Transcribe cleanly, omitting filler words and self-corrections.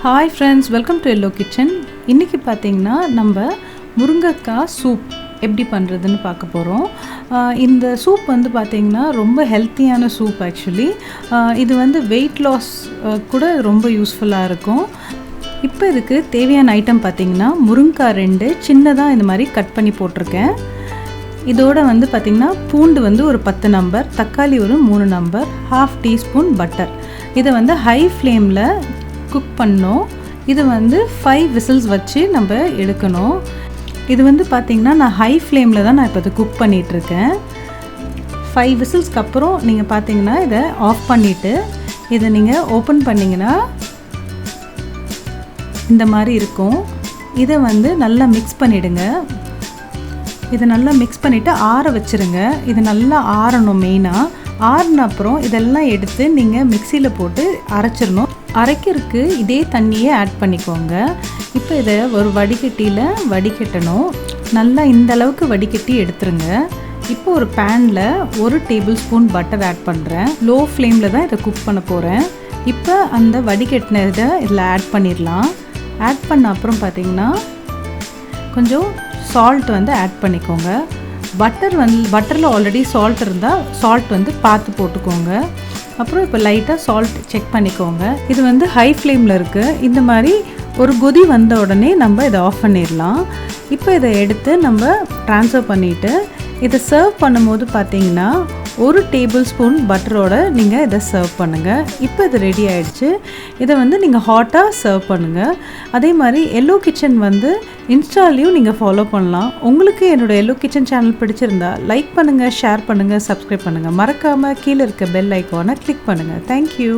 Hi friends, welcome to yellow kitchen. இன்றைக்கி பார்த்திங்கன்னா நம்ம முருங்கைக்காய் சூப் எப்படி பண்ணுறதுன்னு பார்க்க போகிறோம். இந்த சூப் வந்து பார்த்திங்கன்னா ரொம்ப ஹெல்த்தியான சூப். ஆக்சுவலி இது வந்து வெயிட் லாஸ் கூட ரொம்ப யூஸ்ஃபுல்லாக இருக்கும். இப்போ இதுக்கு தேவையான ஐட்டம் பார்த்திங்கன்னா முருங்கைக்காய் 2 சின்னதாக இந்த மாதிரி கட் பண்ணி போட்டிருக்கேன். இதோட வந்து பார்த்திங்கன்னா பூண்டு வந்து ஒரு 10 நம்பர், தக்காளி ஒரு 3 நம்பர், 1/2 டீஸ்பூன் பட்டர். இதை வந்து ஹை ஃப்ளேமில் குக் பண்ணோம். இது வந்து 5 விசில்ஸ் வச்சு நம்ம எடுக்கணும். இது வந்து பார்த்திங்கன்னா நான் ஹை ஃப்ளேமில் தான் நான் இப்போ இது குக் பண்ணிகிட்ருக்கேன். 5 விசில்ஸ்க்கு அப்புறம் நீங்கள் பார்த்தீங்கன்னா இதை ஆஃப் பண்ணிவிட்டு இதை நீங்கள் ஓப்பன் பண்ணிங்கன்னா இந்த மாதிரி இருக்கும். இதை வந்து நல்லா மிக்ஸ் பண்ணிவிடுங்க. இதை நல்லா மிக்ஸ் பண்ணிவிட்டு ஆற வச்சுருங்க. இது நல்லா ஆறணும். மெயினாக ஆறின அப்புறம் இதெல்லாம் எடுத்து நீங்கள் மிக்சியில் போட்டு அரைச்சிடணும். அரைக்கிறதுக்கு இதே தண்ணியே ஆட் பண்ணிக்கோங்க. இப்போ இதை ஒரு வடிகட்டியில் வடிகட்டணும். நல்லா இந்த அளவுக்கு வடிகட்டி எடுத்துருங்க. இப்போ ஒரு பேனில் 1 டேபிள் ஸ்பூன் பட்டர் ஆட் பண்ணுறேன். லோ ஃப்ளேமில் தான் இதை குக் பண்ண போகிறேன். இப்போ அந்த வடிகட்டின இதை இதில் ஆட் பண்ணிடலாம். ஆட் பண்ண அப்புறம் பார்த்திங்கன்னா கொஞ்சம் சால்ட் வந்து ஆட் பண்ணிக்கோங்க. பட்டரில் ஆல்ரெடி சால்ட் இருந்தால் சால்ட் வந்து பார்த்து போட்டுக்கோங்க. அப்புறம் இப்போ லைட்டாக சால்ட் செக் பண்ணிக்கோங்க. இது வந்து ஹை ஃப்ளேமில் இருக்குது. இந்த மாதிரி ஒரு கொதி வந்த உடனே நம்ம இதை ஆஃப் பண்ணிடலாம். இப்போ இதை எடுத்து நம்ம ட்ரான்ஸ்ஃபர் பண்ணிவிட்டு இதை சர்வ் பண்ணும்போது பார்த்தீங்கன்னா 1 டேபிள் ஸ்பூன் பட்டரோட நீங்கள் இதை சர்வ் பண்ணுங்கள். இப்போ இது ரெடி ஆகிடுச்சு. இதை வந்து நீங்கள் ஹாட்டாக சர்வ் பண்ணுங்கள். அதே மாதிரி எல்லோ கிச்சன் வந்து இன்ஸ்டாலையும் நீங்கள் ஃபாலோ பண்ணலாம். உங்களுக்கு என்னோடய எல்லோ கிச்சன் சேனல் பிடிச்சிருந்தா லைக் பண்ணுங்கள், ஷேர் பண்ணுங்கள், சப்ஸ்கிரைப் பண்ணுங்கள். மறக்காமல் கீழே இருக்க பெல் ஐக்கானை கிளிக் பண்ணுங்கள். தேங்க்யூ.